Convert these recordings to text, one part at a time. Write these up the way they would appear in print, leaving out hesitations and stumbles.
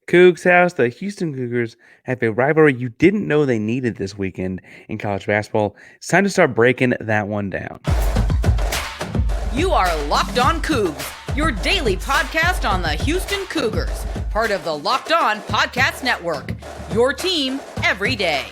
Coogs House, the Houston Cougars have a rivalry you didn't know they needed this weekend in college basketball. It's time to start breaking that one down. You are Locked On Coogs, your daily podcast on the Houston Cougars, part of the Locked On Podcast Network, your team every day.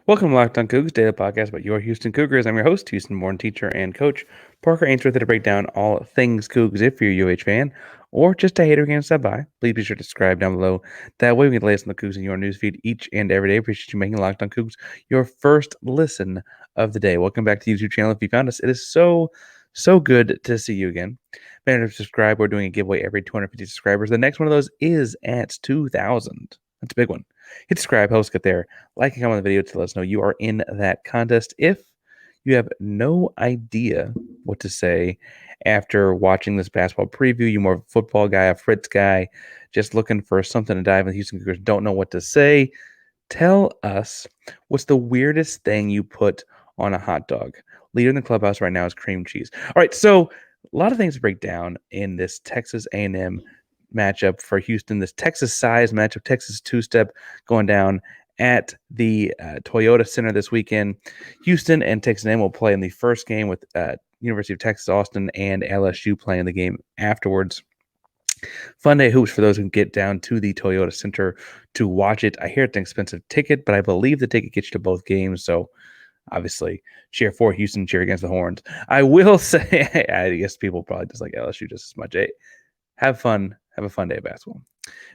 Welcome to Locked On Coogs, daily podcast about your Houston Cougars. I'm your host, Houston-born teacher and coach, Parker Ainsworth, here to break down all things Cougs. If you're a UH fan or just a hater who can stop by, please be sure to subscribe down below. That way we can lay us on the Cougs in your newsfeed each and every day. Appreciate you making Locked On Coogs your first listen of the day. Welcome back to the YouTube channel. If you found us, it is so good to see you again. Make sure to subscribe. We're doing a giveaway every 250 subscribers. The next one of those is at 2,000. That's a big one. Hit subscribe, help us get there. Like and comment on the video to let us know you are in that contest. If you have no idea what to say after watching this basketball preview, you're more of a football guy, a Fritz guy, just looking for something to dive in, Houston Cougars don't know what to say, tell us what's the weirdest thing you put on a hot dog. Leader in the clubhouse right now is cream cheese. All right, so a lot of things to break down in this Texas A&M matchup for Houston, this Texas size matchup, Texas two-step going down at the Toyota Center this weekend. Houston and Texas A&M will play in the first game with University of Texas Austin and LSU playing the game afterwards. Fun day hoops for those who can get down to the Toyota Center to watch it. I hear it's an expensive ticket, but I believe the ticket gets you to both games, so obviously cheer for Houston, cheer against the Horns. I will say, I guess people probably dislike LSU just as much. Have fun. Have a fun day of basketball.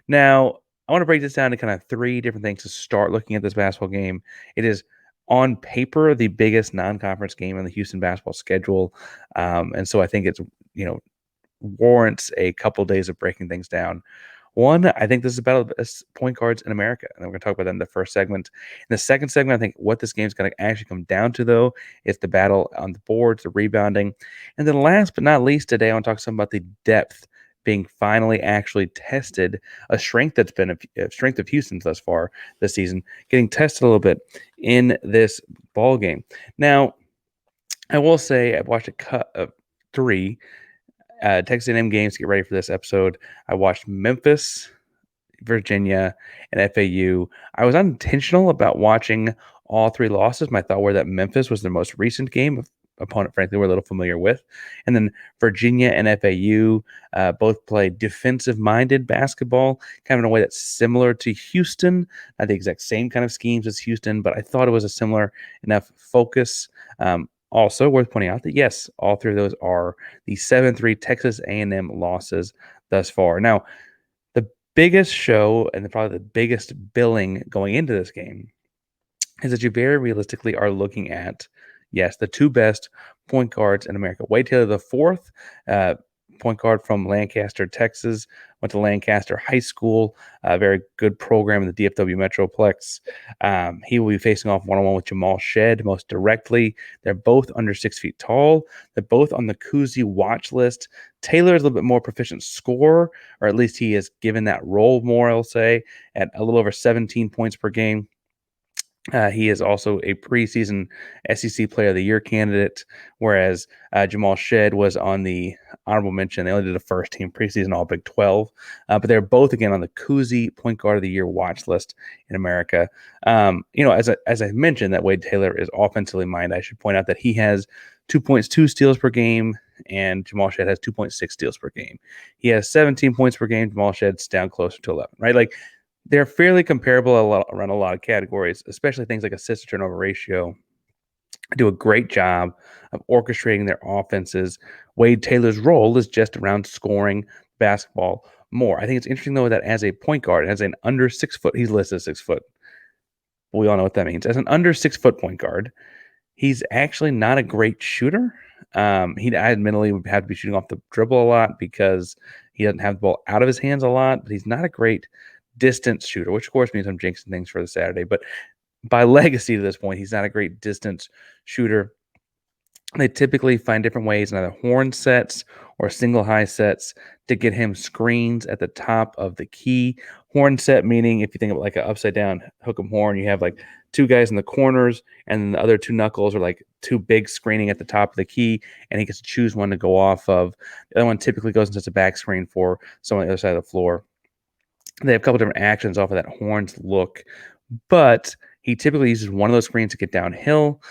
Now, I want to break this down to kind of three different things to start looking at this basketball game. It is on paper the biggest non-conference game on the Houston basketball schedule, and so I think it's warrants a couple days of breaking things down. One, I think this is about the best point guards in America, and we're going to talk about that in the first segment. In the second segment, I think what this game is going to actually come down to, though, is the battle on the boards, the rebounding, and then last but not least, today I want to talk some about the depth being finally actually tested, a strength that's been a strength of Houston's thus far this season, getting tested a little bit in this ball game. Now, I will say I've watched a cut of three Texas A&M games to get ready for this episode. I watched Memphis, Virginia, and FAU. I was unintentional about watching all three losses. My thought were that Memphis was the most recent game of opponent, frankly, we're a little familiar with. And then Virginia and FAU both play defensive-minded basketball, kind of in a way that's similar to Houston. Not the exact same kind of schemes as Houston, but I thought it was a similar enough focus. Also worth pointing out that, yes, all three of those are the 7-3 Texas A&M losses thus far. Now, the biggest show and probably the biggest billing going into this game is that you very realistically are looking at, yes, the two best point guards in America. Wade Taylor, the fourth point guard from Lancaster, Texas, went to Lancaster High School, a very good program in the DFW Metroplex. He will be facing off one-on-one with Jamal Shead most directly. They're both under 6 feet tall. They're both on the Cousy watch list. Taylor is a little bit more proficient scorer, or at least he is given that role more, I'll say, at a little over 17 points per game. He is also a preseason SEC Player of the Year candidate, whereas Jamal Shead was on the honorable mention. They only did a first-team preseason All Big 12, but they're both again on the Cousy Point Guard of the Year watch list in America. As I mentioned, that Wade Taylor is offensively minded. I should point out that he has 2.2 steals per game, and Jamal Shead has 2.6 steals per game. He has 17 points per game. Jamal Shead's down closer to 11. Right, like. They're fairly comparable around a lot of categories, especially things like assist to turnover ratio. Do a great job of orchestrating their offenses. Wade Taylor's role is just around scoring basketball more. I think it's interesting, though, that as a point guard, as an under 6 foot, he's listed as 6 foot. We all know what that means. As an under 6 foot point guard, he's actually not a great shooter. He admittedly would have to be shooting off the dribble a lot because he doesn't have the ball out of his hands a lot, but he's not a great distance shooter, which of course means I'm jinxing things for the Saturday, but by legacy to this point, he's not a great distance shooter. They typically find different ways in either horn sets or single high sets to get him screens at the top of the key. Horn set, meaning if you think of like an upside down hook 'em horn, you have like two guys in the corners, and then the other two knuckles are like two big screening at the top of the key, and he gets to choose one to go off of. The other one typically goes into a back screen for someone on the other side of the floor. They have a couple different actions off of that horns look, but he typically uses one of those screens to get downhill.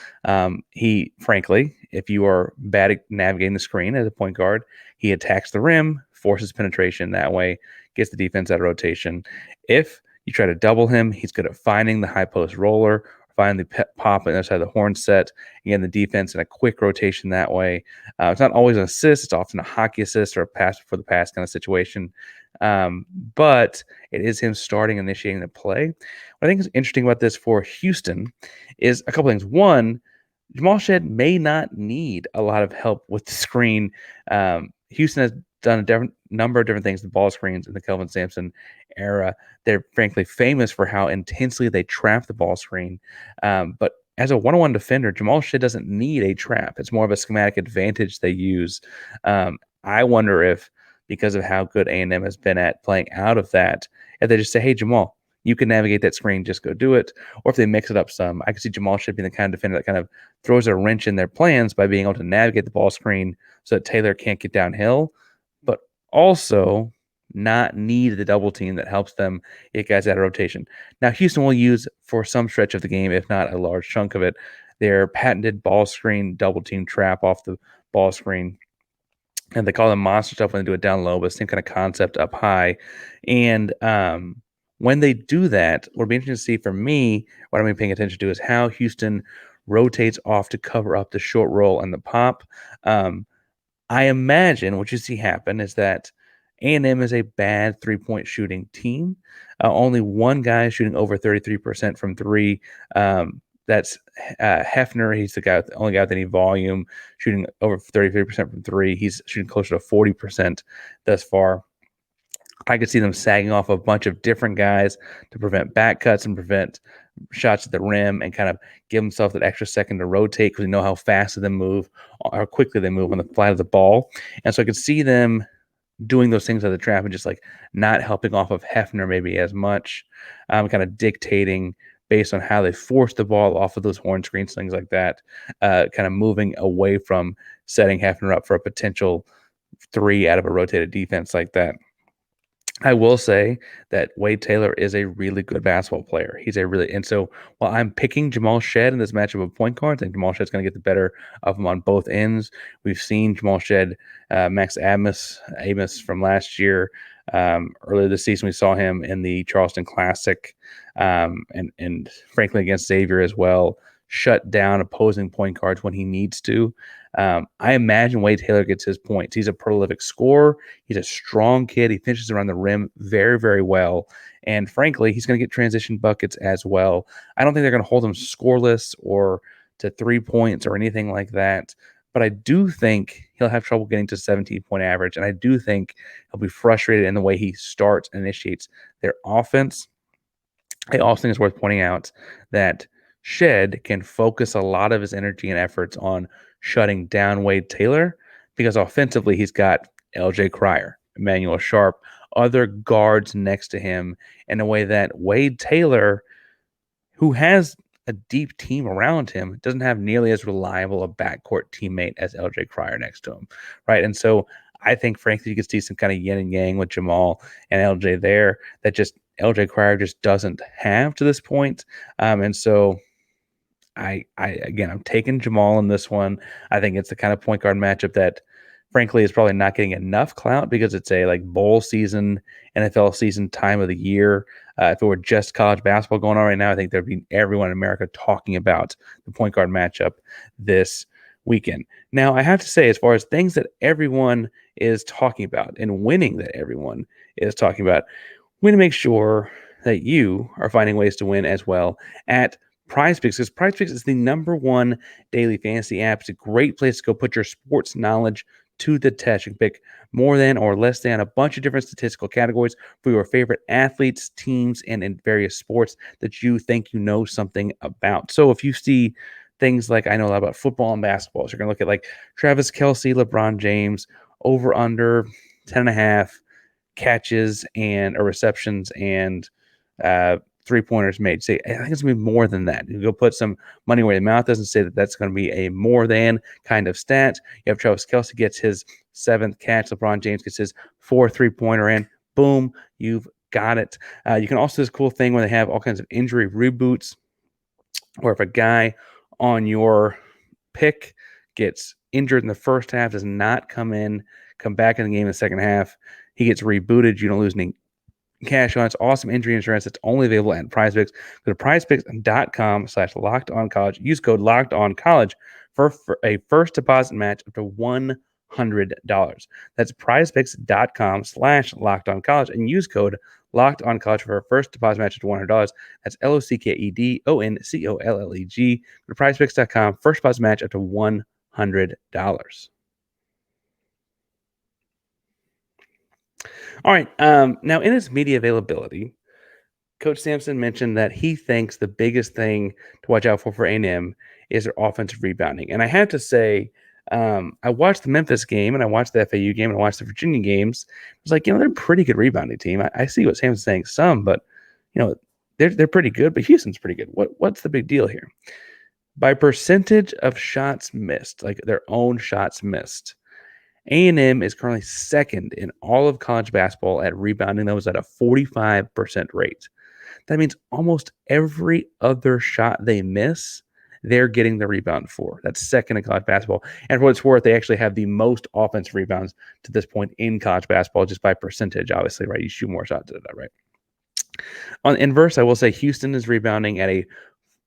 He, frankly, if you are bad at navigating the screen as a point guard, he attacks the rim, forces penetration that way, gets the defense out of rotation. If you try to double him, he's good at finding the high post roller, finding the pop on the other side of the horn set, again, the defense in a quick rotation that way. It's not always an assist, it's often a hockey assist or a pass before the pass kind of situation. But it is him starting, initiating the play. What I think is interesting about this for Houston is a couple things. One, Jamal Shead may not need a lot of help with the screen. Houston has done a number of different things with ball screens in the Kelvin Sampson era. They're frankly famous for how intensely they trap the ball screen. But as a one-on-one defender, Jamal Shead doesn't need a trap. It's more of a schematic advantage they use. I wonder if, because of how good A&M has been at playing out of that, if they just say, hey, Jamal, you can navigate that screen, just go do it. Or if they mix it up some, I could see Jamal Shead being the kind of defender that kind of throws a wrench in their plans by being able to navigate the ball screen so that Taylor can't get downhill, but also not need the double team that helps them get guys out of rotation. Now, Houston will use for some stretch of the game, if not a large chunk of it, their patented ball screen double team trap off the ball screen. And they call them monster stuff when they do it down low, but same kind of concept up high. And when they do that, what'll be interesting to see for me, what I'm paying attention to is how Houston rotates off to cover up the short roll and the pop. I imagine what you see happen is that A&M is a bad three-point shooting team. Only one guy is shooting over 33% from three. That's Hefner. He's the only guy with any volume, shooting over 33% from three. He's shooting closer to 40% thus far. I could see them sagging off a bunch of different guys to prevent back cuts and prevent shots at the rim and kind of give themselves that extra second to rotate because we know how fast they move or how quickly they move on the flat of the ball. And so I could see them doing those things at the trap and just like not helping off of Hefner maybe as much, kind of dictating based on how they force the ball off of those horn screens, things like that, kind of moving away from setting Hefner up for a potential three out of a rotated defense like that. I will say that Wade Taylor is a really good basketball player. And so while I'm picking Jamal Shead in this matchup of point guards, I think Jamal Shead's going to get the better of him on both ends. We've seen Jamal Shead, Max Amos from last year. Earlier this season, we saw him in the Charleston Classic, and frankly against Xavier as well, shut down opposing point guards when he needs to. I imagine Wade Taylor gets his points. He's a prolific scorer. He's a strong kid. He finishes around the rim very, very well. And frankly, he's going to get transition buckets as well. I don't think they're going to hold him scoreless or to 3 points or anything like that. But I do think he'll have trouble getting to 17-point average. And I do think he'll be frustrated in the way he starts and initiates their offense. I also think it's worth pointing out that Shead can focus a lot of his energy and efforts on shutting down Wade Taylor because offensively he's got LJ Cryer, Emmanuel Sharp, other guards next to him in a way that Wade Taylor, who has a deep team around him, doesn't have nearly as reliable a backcourt teammate as LJ Cryer next to him, right? And so I think, frankly, you could see some kind of yin and yang with Jamal and LJ there that just LJ Cryer just doesn't have to this point. And so I'm taking Jamal in this one. I think it's the kind of point guard matchup that, frankly, is probably not getting enough clout because it's a like bowl season, NFL season time of the year. If it were just college basketball going on right now, I think there'd be everyone in America talking about the point guard matchup this weekend. Now, I have to say, as far as things that everyone is talking about and winning that everyone is talking about, we want to make sure that you are finding ways to win as well at PrizePicks, because PrizePicks is the #1 daily fantasy app. It's a great place to go put your sports knowledge to the test. You can pick more than or less than a bunch of different statistical categories for your favorite athletes, teams, and in various sports that you think you know something about. So if you see things like I know a lot about football and basketball, so you're going to look at like Travis Kelce, LeBron James, over under 10.5 catches or receptions and 3-pointers made. Say, I think it's going to be more than that. You go put some money where the mouth doesn't say that that's going to be a more than kind of stat. You have Travis Kelce gets his 7th catch. LeBron James gets his 4th 3-pointer in. Boom, you've got it. You can also do this cool thing where they have all kinds of injury reboots, or if a guy on your pick gets injured in the first half, does not come back in the game in the second half, he gets rebooted. You don't lose any cash on. It's awesome injury insurance. It's only available at PrizePicks. Go to prizepicks.com/lockedoncollege. Use code LOCKEDONCollege for a first deposit match up to $100. That's prizepicks.com/lockedoncollege and use code LOCKEDONCollege for a first deposit match up to $100. That's LOCKEDONCOLLEG. Go to prizepicks.com. First deposit match up to $100. All right. Now, in his media availability, Coach Sampson mentioned that he thinks the biggest thing to watch out for A&M is their offensive rebounding. And I have to say, I watched the Memphis game and I watched the FAU game and I watched the Virginia games. I was like, they're a pretty good rebounding team. I see what Sampson's saying some, but they're pretty good. But Houston's pretty good. What's the big deal here? By percentage of shots missed, like their own shots missed, A&M is currently second in all of college basketball at rebounding. That was at a 45% rate. That means almost every other shot they miss, they're getting the rebound for. That's second in college basketball. And for what it's worth, they actually have the most offensive rebounds to this point in college basketball, just by percentage, obviously, right? You shoot more shots at that, right? On the inverse, I will say Houston is rebounding at a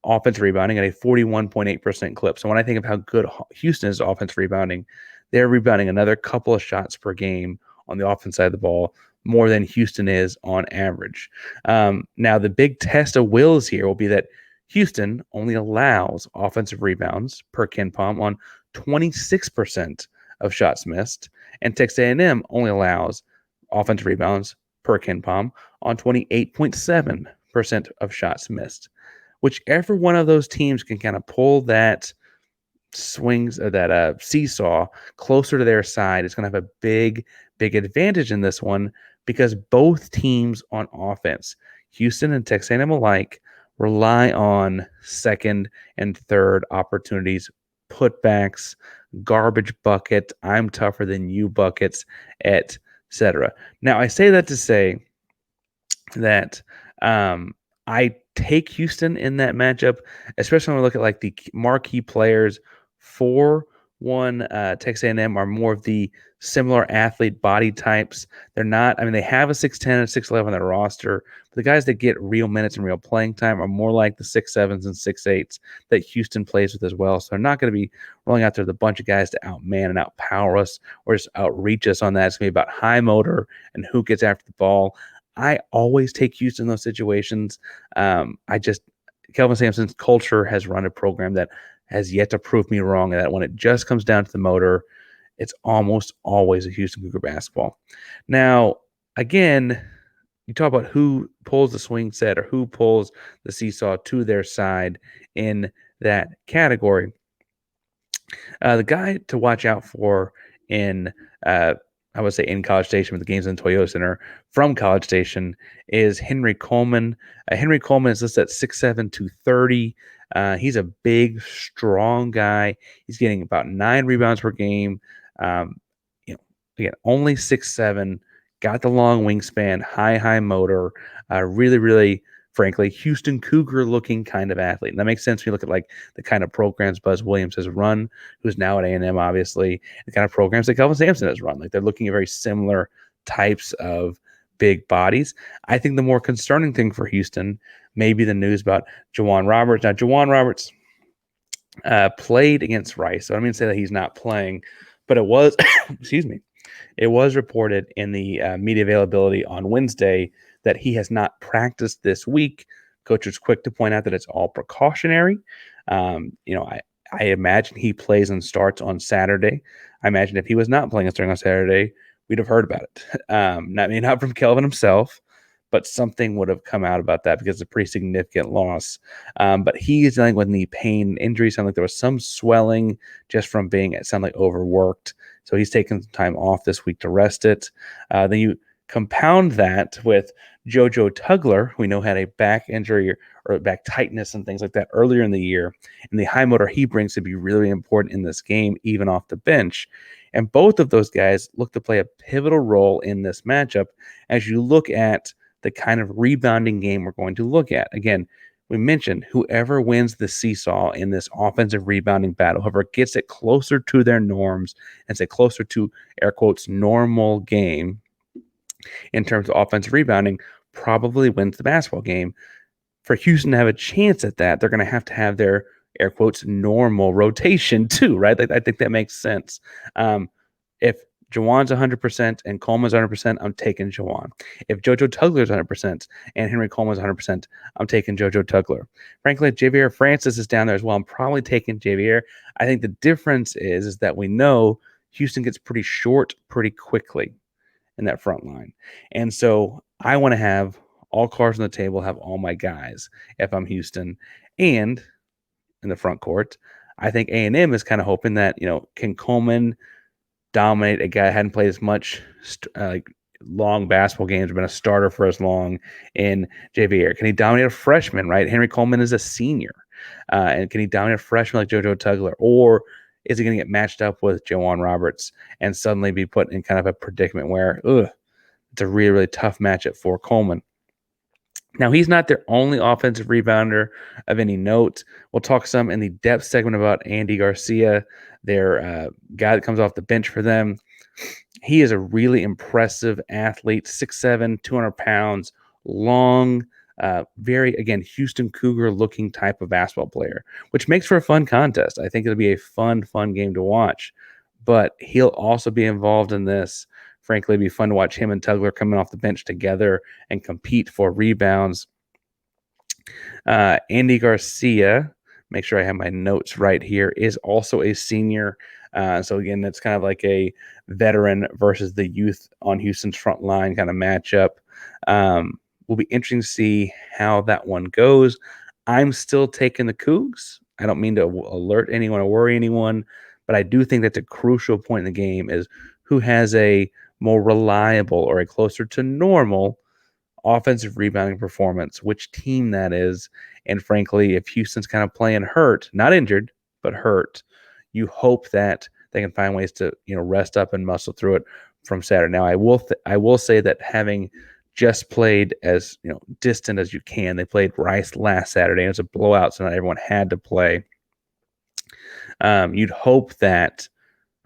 41.8% clip. So when I think of how good Houston is offensive rebounding, they're rebounding another couple of shots per game on the offense side of the ball, more than Houston is on average. Now, the big test of wills here will be that Houston only allows offensive rebounds per KenPom on 26% of shots missed, and Texas A&M only allows offensive rebounds per KenPom on 28.7% of shots missed. Whichever one of those teams can kind of pull that swings or that seesaw closer to their side is going to have a big advantage in this one, because both teams on offense, Houston and Texas A&M alike, rely on second and third opportunities, putbacks, garbage bucket, I'm tougher than you buckets, etc. Now, I say that to say that I take Houston in that matchup, especially when we look at like the marquee players for Texas A&M are more of the similar athlete body types. They're not, I mean, they have a 6'10 and 6'11 on their roster, but the guys that get real minutes and real playing time are more like the 6'7s and 6'8s that Houston plays with as well. So they're not going to be rolling out there with a bunch of guys to outman and outpower us or just outreach us on that. It's going to be about high motor and who gets after the ball. I always take Houston in those situations. Kelvin Sampson's culture has run a program that has yet to prove me wrong, and that when it just comes down to the motor, it's almost always a Houston Cougar basketball. Now, again, you talk about who pulls the swing set or who pulls the seesaw to their side in that category. The guy to watch out for in I would say in College Station, with the games in the Toyota Center from College Station, is Henry Coleman. Henry Coleman is listed at 6'7", 230. He's a big, strong guy. He's getting about 9 rebounds per game. Again, only 6'7", got the long wingspan, high motor, really, frankly, Houston Cougar looking kind of athlete. And that makes sense when you look at like the kind of programs Buzz Williams has run, who's now at A&M, obviously, the kind of programs that Kelvin Sampson has run. Like, they're looking at very similar types of big bodies. I think the more concerning thing for Houston may be the news about Jawan Roberts. Now, Jawan Roberts played against Rice. So I don't mean to say that he's not playing, but it was, excuse me, it was reported in the media availability on Wednesday that he has not practiced this week. Coach was quick to point out that it's all precautionary. I imagine he plays and starts on Saturday. I imagine if he was not playing and starting on Saturday, we'd have heard about it. Not from Kelvin himself, but something would have come out about that because it's a pretty significant loss. But he is dealing with knee pain, injury. Sounded like there was some swelling just from being, it sounded like, overworked. So he's taking some time off this week to rest it. Then you compound that with JoJo Tugler, we know had a back injury or back tightness and things like that earlier in the year. And the high motor he brings to be really important in this game, even off the bench. And both of those guys look to play a pivotal role in this matchup as you look at the kind of rebounding game we're going to look at. Again, we mentioned whoever wins the seesaw in this offensive rebounding battle, whoever gets it closer to their norms and say closer to, air quotes, normal game in terms of offensive rebounding, probably wins the basketball game. For Houston to have a chance at that, they're going to have their, air quotes, normal rotation too, right? I think that makes sense. If Jawan's 100% and Coleman's 100%, I'm taking Jawan. If JoJo Tugler's 100% and Henry Coleman's 100%, I'm taking JoJo Tugler. Frankly, if Javier Francis is down there as well, I'm probably taking Javier. I think the difference is that we know Houston gets pretty short pretty quickly in that front line. And so I want to have all cards on the table, have all my guys if I'm Houston. And in the front court, I think A&M is kind of hoping that, can Coleman dominate a guy that hadn't played as much long basketball games or been a starter for as long in JVR? Can he dominate a freshman, right? Henry Coleman is a senior. And can he dominate a freshman like JoJo Tugler? Or is he going to get matched up with Joanne Roberts and suddenly be put in kind of a predicament where, it's a really, really tough matchup for Coleman? Now, he's not their only offensive rebounder of any note. We'll talk some in the depth segment about Andy Garcia, their guy that comes off the bench for them. He is a really impressive athlete, 6'7", 200 pounds, long, very, again, Houston Cougar-looking type of basketball player, which makes for a fun contest. I think it'll be a fun game to watch. But he'll also be involved in this. Frankly, it'd be fun to watch him and Tugler coming off the bench together and compete for rebounds. Andy Garcia, make sure I have my notes right here, is also a senior. So again, that's kind of like a veteran versus the youth on Houston's front line kind of matchup. Will be interesting to see how that one goes. I'm still taking the Cougs. I don't mean to alert anyone or worry anyone, but I do think that's a crucial point in the game is who has a more reliable or a closer to normal offensive rebounding performance, which team that is. And frankly, if Houston's kind of playing hurt, not injured, but hurt, you hope that they can find ways to, rest up and muscle through it from Saturday. Now, I will say that having just played as, distant as you can, they played Rice last Saturday. It was a blowout, so not everyone had to play. You'd hope that,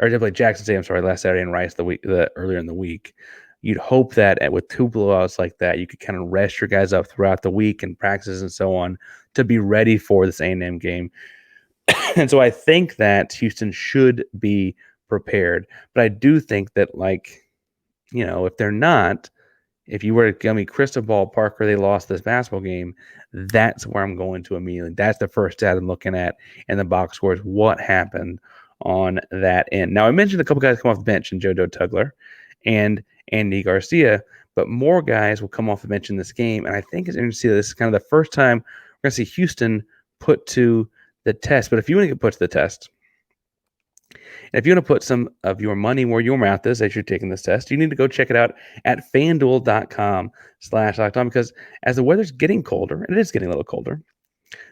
or they played Jackson State, last Saturday, and Rice earlier in the week. You'd hope that with two blowouts like that, you could kind of rest your guys up throughout the week and practices and so on to be ready for this A&M game. And so I think that Houston should be prepared. But I do think that, if they're not, if you were to give me crystal ball, Parker, they lost this basketball game, that's where I'm going to immediately. That's the first stat I'm looking at in the box scores. What happened on that end? Now, I mentioned a couple guys come off the bench in JoJo Tugler and Andy Garcia, but more guys will come off the bench in this game. And I think it's interesting to see that this is kind of the first time we're going to see Houston put to the test. But if you want to get put to the test, and if you want to put some of your money where your mouth is as you're taking this test, you need to go check it out at FanDuel.com/LockedOn, because as the weather's getting colder, and it is getting a little colder,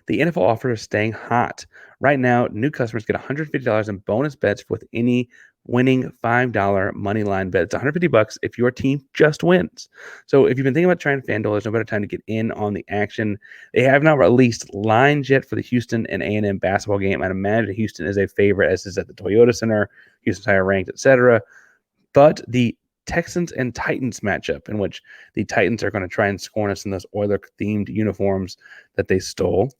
the NFL offer is staying hot. Right now, new customers get $150 in bonus bets with any winning $5 money line bet. It's $150 if your team just wins. So if you've been thinking about trying FanDuel, there's no better time to get in on the action. They have not released lines yet for the Houston and A&M basketball game. I'd imagine Houston is a favorite, as is at the Toyota Center. Houston's higher ranked, etc. But the Texans and Titans matchup, in which the Titans are going to try and scorn us in those Oiler-themed uniforms that they stole.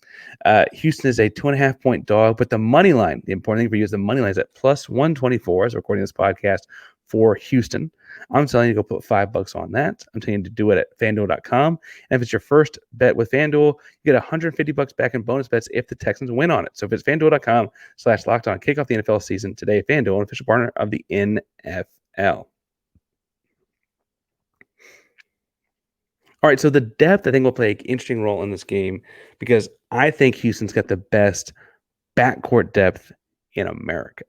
Houston is a 2.5-point dog, but the money line, the important thing for you is the money line is at plus 124 as we're recording this podcast for Houston. I'm telling you to go put $5 on that. I'm telling you to do it at FanDuel.com. And if it's your first bet with FanDuel, you get $150 back in bonus bets if the Texans win on it. So if it's FanDuel.com/LockedOn, kick off the NFL season today. FanDuel, an official partner of the NFL. All right, so the depth I think will play an interesting role in this game because I think Houston's got the best backcourt depth in America.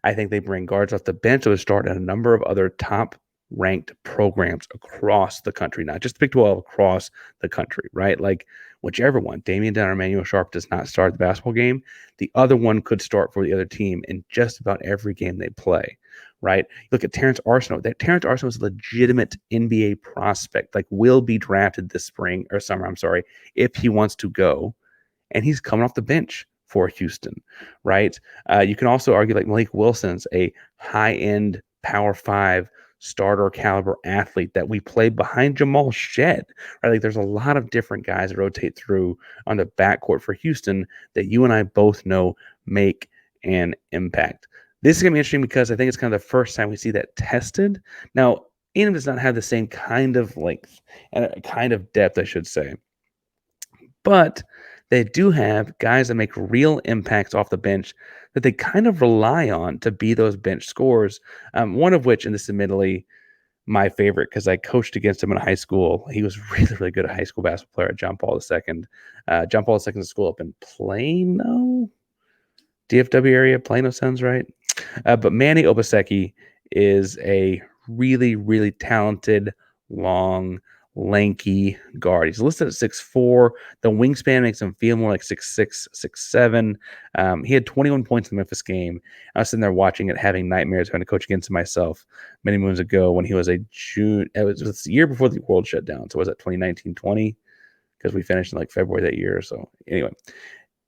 I think they bring guards off the bench that would start at a number of other top ranked programs across the country, not just the Big 12, across the country, right? Like whichever one, Damian Dunn or Emmanuel Sharp does not start the basketball game, the other one could start for the other team in just about every game they play, right? Look at Terrence Arsenault. That Terrence Arsenault is a legitimate NBA prospect, like will be drafted this spring or summer, I'm sorry, if he wants to go, and he's coming off the bench for Houston, right? You can also argue like Malik Wilson's a high-end Power 5 starter caliber athlete that we play behind Jamal Shead, right? Like there's a lot of different guys that rotate through on the backcourt for Houston that you and I both know make an impact. This is going to be interesting because I think it's kind of the first time we see that tested. Now, A&M does not have the same kind of length and kind of depth, I should say, but they do have guys that make real impacts off the bench that they kind of rely on to be those bench scorers. One of which, and this is admittedly my favorite because I coached against him in high school. He was really, really good at high school basketball player at John Paul II. John Paul II's school up in Plano, DFW area. Plano sounds right. But Manny Obaseki is a really, really talented, long, lanky guard. He's listed at 6'4". The wingspan makes him feel more like 6'6", 6'7". He had 21 points in the Memphis game. I was sitting there watching it, having nightmares, trying to coach against him myself many moons ago when he was a June. It was the year before the world shut down. So was that 2019-20? Because we finished in like February that year. So anyway,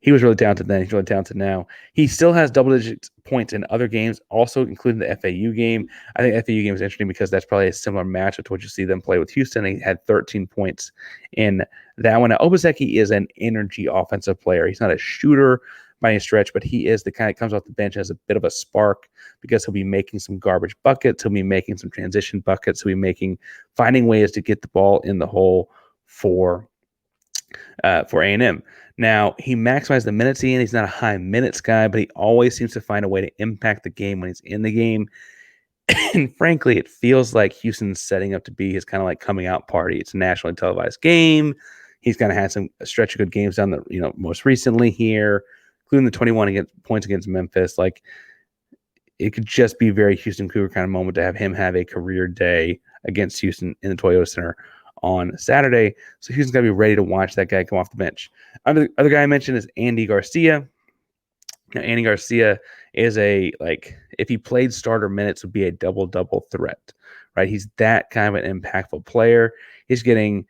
he was really talented then. He's really talented now. He still has double-digit points in other games, also including the FAU game. I think the FAU game is interesting because that's probably a similar matchup to what you see them play with Houston. He had 13 points in that one. Now, Obaseki is an energy offensive player. He's not a shooter by any stretch, but he is the kind that comes off the bench as a bit of a spark because he'll be making some garbage buckets. He'll be making some transition buckets. He'll be finding ways to get the ball in the hole for A&M. Now, he maximized the minutes in. He's not a high minutes guy, but he always seems to find a way to impact the game when he's in the game. And frankly, it feels like Houston's setting up to be his kind of like coming out party. It's a nationally televised game. He's kind of had a stretch of good games down the, most recently here, including the 21 points against Memphis. Like, it could just be a very Houston Cougar kind of moment to have him have a career day against Houston in the Toyota Center on Saturday. So Houston's got to be ready to watch that guy come off the bench. Other guy I mentioned is Andy Garcia. Now, Andy Garcia is if he played starter minutes, would be a double-double threat, right? He's that kind of an impactful player. He's getting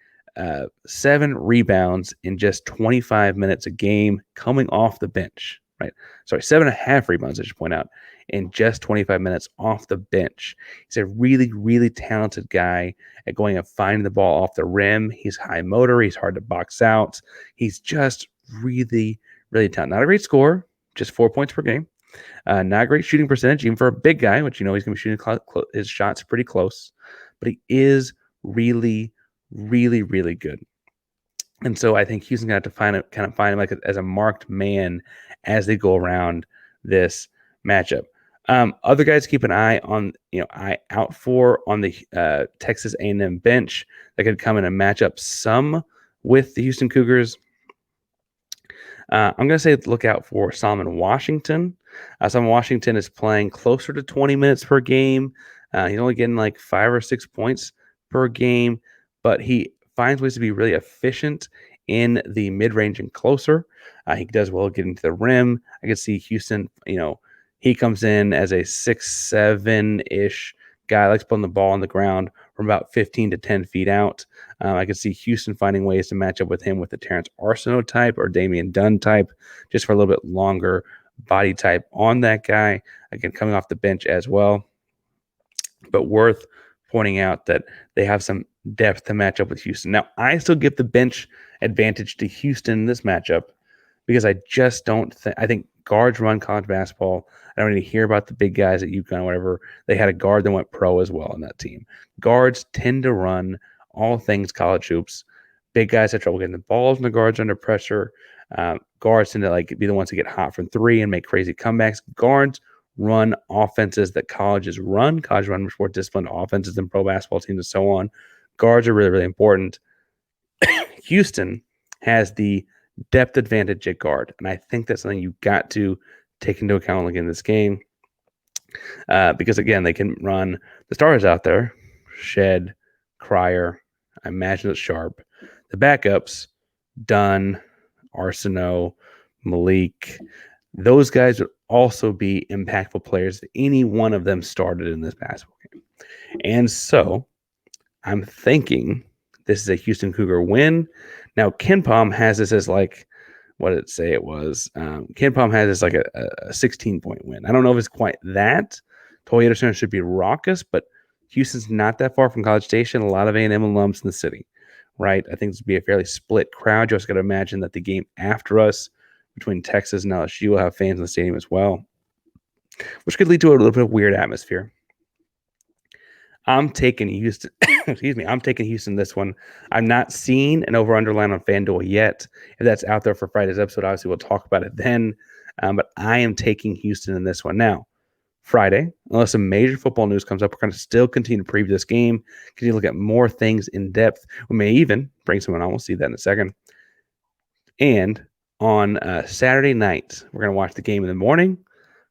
7 rebounds in just 25 minutes a game coming off the bench, right? Sorry, 7.5 rebounds, I should point out, in just 25 minutes off the bench. He's a really, really talented guy at going and finding the ball off the rim. He's high motor. He's hard to box out. He's just really, really talented. Not a great scorer, just 4 points per game. Not a great shooting percentage, even for a big guy, which he's going to be shooting his shots pretty close. But he is really, really, really good. And so I think Houston's going to have to find him like as a marked man as they go around this matchup. Other guys to keep an eye out for on the Texas A&M bench that could come in and match up some with the Houston Cougars. I'm going to say look out for Solomon Washington. Solomon Washington is playing closer to 20 minutes per game. He's only getting like 5 or 6 points per game, but he finds ways to be really efficient in the mid-range and closer. He does well getting to the rim. I can see Houston, he comes in as a 6'7" guy, likes putting the ball on the ground from about 15 to 10 feet out. I can see Houston finding ways to match up with him with the Terrence Arsenault type or Damian Dunn type, just for a little bit longer body type on that guy. Again, coming off the bench as well. But worth pointing out that they have some depth to match up with Houston. Now, I still give the bench advantage to Houston in this matchup because I just don't think – I think guards run college basketball. I don't need to hear about the big guys at UConn or whatever. They had a guard that went pro as well on that team. Guards tend to run all things college hoops. Big guys have trouble getting the balls and the guards under pressure. Guards tend to be the ones to get hot from 3 and make crazy comebacks. Guards run offenses that colleges run. Colleges run much more disciplined offenses than pro basketball teams and so on. Guards are really, really important. Houston has the depth advantage at guard, and I think that's something you got to take into account again in this game. Because again, they can run the stars out there, Shead, Cryer, I imagine it's Sharp. The backups, Dunn, Arsenault, Malik, those guys would also be impactful players if any one of them started in this basketball game. And so I'm thinking this is a Houston Cougar win. Now, KenPom has this as like, what did it say it was? KenPom has this like a 16-point win. I don't know if it's quite that. Toyota Center should be raucous, but Houston's not that far from College Station. A lot of A&M alums in the city, right? I think this would be a fairly split crowd. You also got to imagine that the game after us between Texas and LSU will have fans in the stadium as well, which could lead to a little bit of weird atmosphere. I'm taking Houston. Excuse me. I'm taking Houston this one. I'm not seeing an over-under line on FanDuel yet. If that's out there for Friday's episode, obviously we'll talk about it then. But I am taking Houston in this one. Now, Friday, unless some major football news comes up, we're going to still continue to preview this game, continue to look at more things in depth. We may even bring someone on. We'll see that in a second. And on Saturday night, we're going to watch the game in the morning.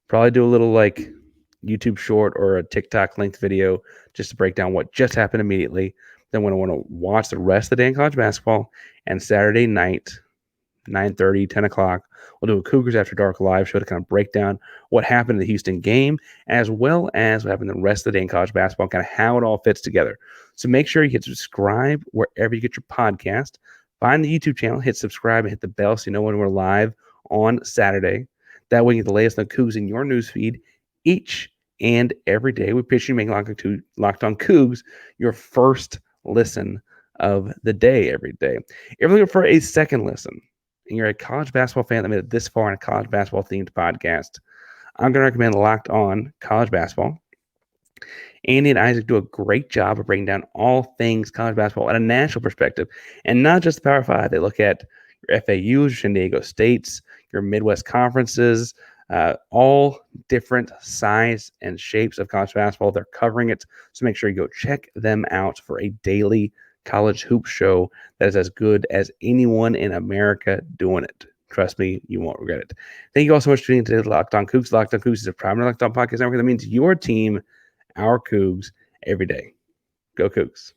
Probably do a little like YouTube short or a TikTok length video just to break down what just happened immediately. Then when I want to watch the rest of the day in college basketball, and Saturday night, 9:30, 10 o'clock, we'll do a Cougars After Dark live show to kind of break down what happened in the Houston game, as well as what happened the rest of the day in college basketball, kind of how it all fits together. So make sure you hit subscribe wherever you get your podcast. Find the YouTube channel, hit subscribe, and hit the bell so you know when we're live on Saturday. That way you get the latest on Cougs in your newsfeed each and every day. We appreciate you making Locked On Coogs your first listen of the day every day. If you're looking for a second listen and you're a college basketball fan that made it this far in a college basketball themed podcast, I'm going to recommend Locked On College Basketball. Andy and Isaac do a great job of breaking down all things college basketball at a national perspective, and not just the Power Five. They look at your FAUs, your San Diego States, your Midwest conferences, all different size and shapes of college basketball. They're covering it, so make sure you go check them out for a daily college hoop show that is as good as anyone in America doing it. Trust me, you won't regret it. Thank you all so much for tuning into Locked On Coogs. Locked On Coogs is a primary Locked On podcast network that means your team, our Cougs, every day. Go Cougs.